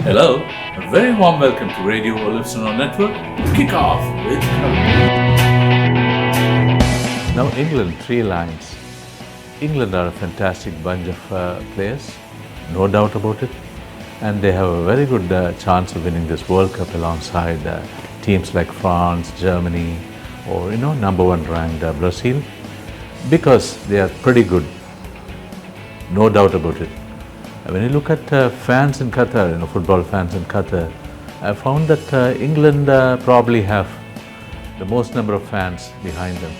Hello, a very warm welcome to Radio Olive Suno Network. Kick off with Karun. Now England, three lines. England are a fantastic bunch of players, no doubt about it. And they have a very good chance of winning this World Cup alongside teams like France, Germany, or number one ranked Brazil, because they are pretty good, no doubt about it. When you look at fans in Qatar, football fans in Qatar, I found that England probably have the most number of fans behind them.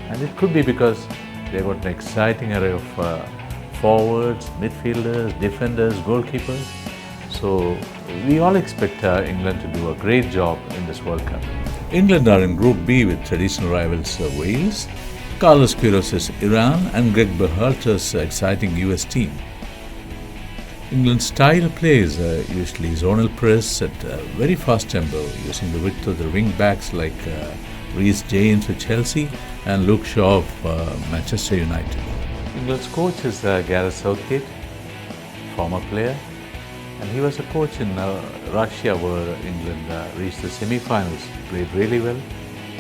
And it could be because they've got an exciting array of forwards, midfielders, defenders, goalkeepers. So we all expect England to do a great job in this World Cup. England are in Group B with traditional rivals Wales, Carlos Queiroz' Iran, and Greg Berhalter's exciting US team. England's style of play is usually zonal press at very fast tempo, using the width of the wing backs like Reece James with Chelsea and Luke Shaw of Manchester United. England's coach is Gareth Southgate, former player, and he was a coach in Russia, where England reached the semi-finals, played really well,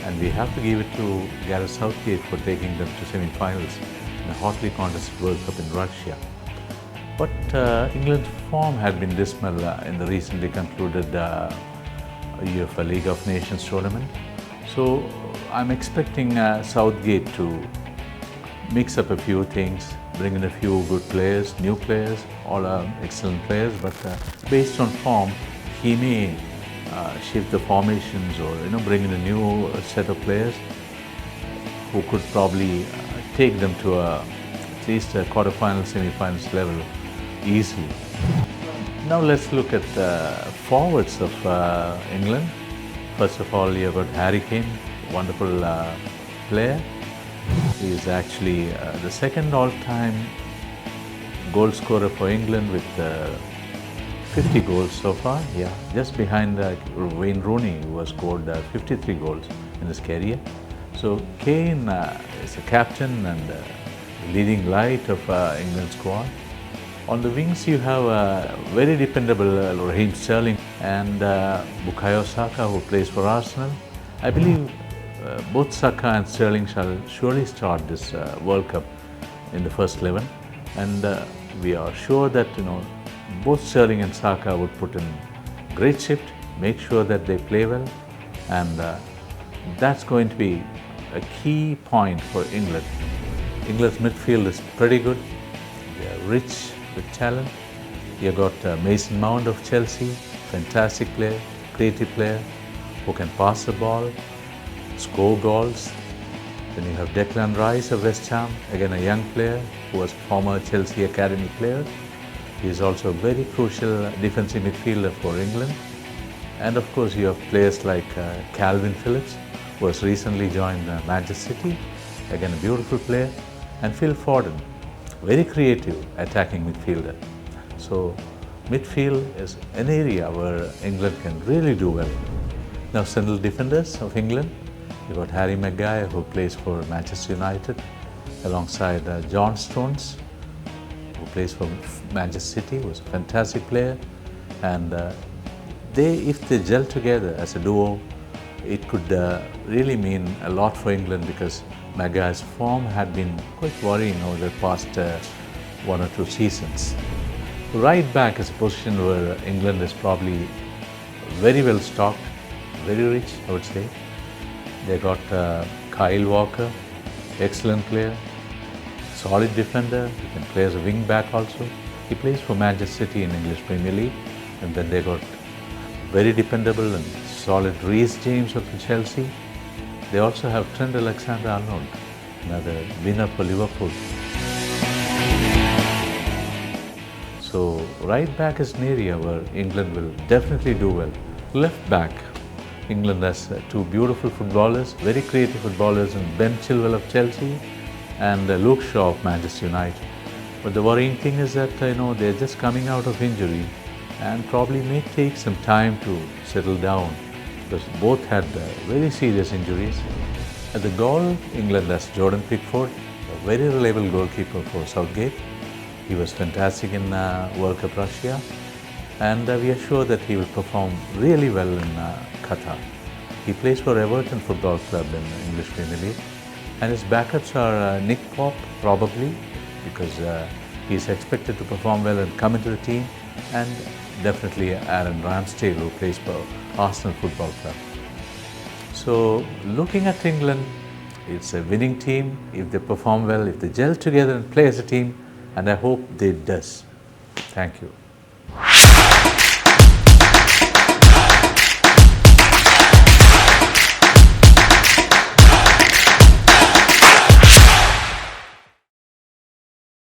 and we have to give it to Gareth Southgate for taking them to semi-finals in a hotly contested World Cup in Russia. But England's form had been dismal in the recently concluded UEFA League of Nations tournament. So I'm expecting Southgate to mix up a few things, bring in a few good players, new players, all are excellent players, but based on form, he may shift the formations or bring in a new set of players who could probably take them to at least a quarterfinal, semi-finals level easily. Now let's look at the forwards of England. First of all, you've got Harry Kane, wonderful player. He is actually the second all-time goal scorer for England with 50 goals so far. Yeah, just behind Wayne Rooney, who has scored 53 goals in his career. So Kane is a captain and leading light of England's squad. On the wings, you have very dependable Raheem Sterling and Bukayo Saka, who plays for Arsenal. I believe both Saka and Sterling shall surely start this World Cup in the first 11, and we are sure that both Sterling and Saka would put in great shift, make sure that they play well, and that's going to be a key point for England. England's midfield is pretty good. They are rich with talent. You got Mason Mount of Chelsea, fantastic player, creative player who can pass the ball, score goals. Then you have Declan Rice of West Ham, again a young player who was former Chelsea academy player. He is also a very crucial defensive midfielder for England. And of course you have players like Calvin Phillips, who has recently joined Manchester City, again a beautiful player, and Phil Foden, very creative attacking midfielder. So midfield is an area where England can really do well. Now central defenders of England, you've got Harry Maguire, who plays for Manchester United, alongside John Stones, who plays for Manchester City, who's a fantastic player. And if they gel together as a duo, it could really mean a lot for England, because Maguire's form had been quite worrying over the past 1 or 2 seasons. Right back is a position where England is probably very well stocked, very rich, I would say. They got Kyle Walker, excellent player, solid defender. He can play as a wing back also. He plays for Manchester City in English Premier League. And then they got very dependable and solid Reece James of Chelsea. They also have Trent Alexander-Arnold, another winner for Liverpool. So right back is an area where England will definitely do well. Left back, England has 2 beautiful footballers, very creative footballers, in Ben Chilwell of Chelsea and Luke Shaw of Manchester United. But the worrying thing is that they're just coming out of injury and probably may take some time to settle down, because both had very serious injuries. At the goal, England has Jordan Pickford, a very reliable goalkeeper for Southgate. He was fantastic in World Cup Russia. and we are sure that he will perform really well in Qatar. He plays for Everton Football Club in the English Premier League, and his backups are Nick Pope, probably, because he's expected to perform well and come into the team, and definitely Aaron Ramsdale, who plays for Arsenal Football Club. So looking at England, it's a winning team if they perform well, if they gel together and play as a team, and I hope they does. Thank you.